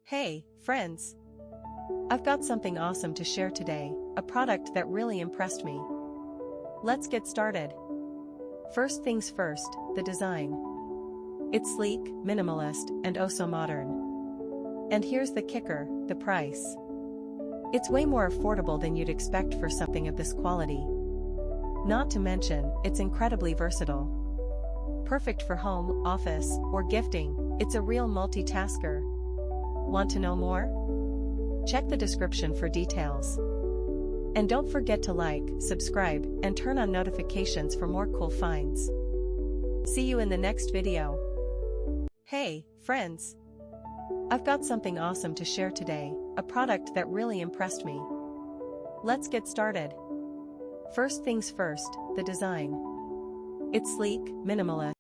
Hey, friends! I've got something awesome to share today, a product that really impressed me. Let's get started. First things first, the design. It's sleek, minimalist, and oh so modern. And here's the kicker, the price. It's way more affordable than you'd expect for something of this quality. Not to mention, it's incredibly versatile. Perfect for home, office, or gifting, it's a real multitasker. Want to know more? Check the description for details. And don't forget to like, subscribe, and turn on notifications for more cool finds. See you in the next video. Hey, friends! I've got something awesome to share today, a product that really impressed me. Let's get started. First things first, the design. It's sleek, minimalist,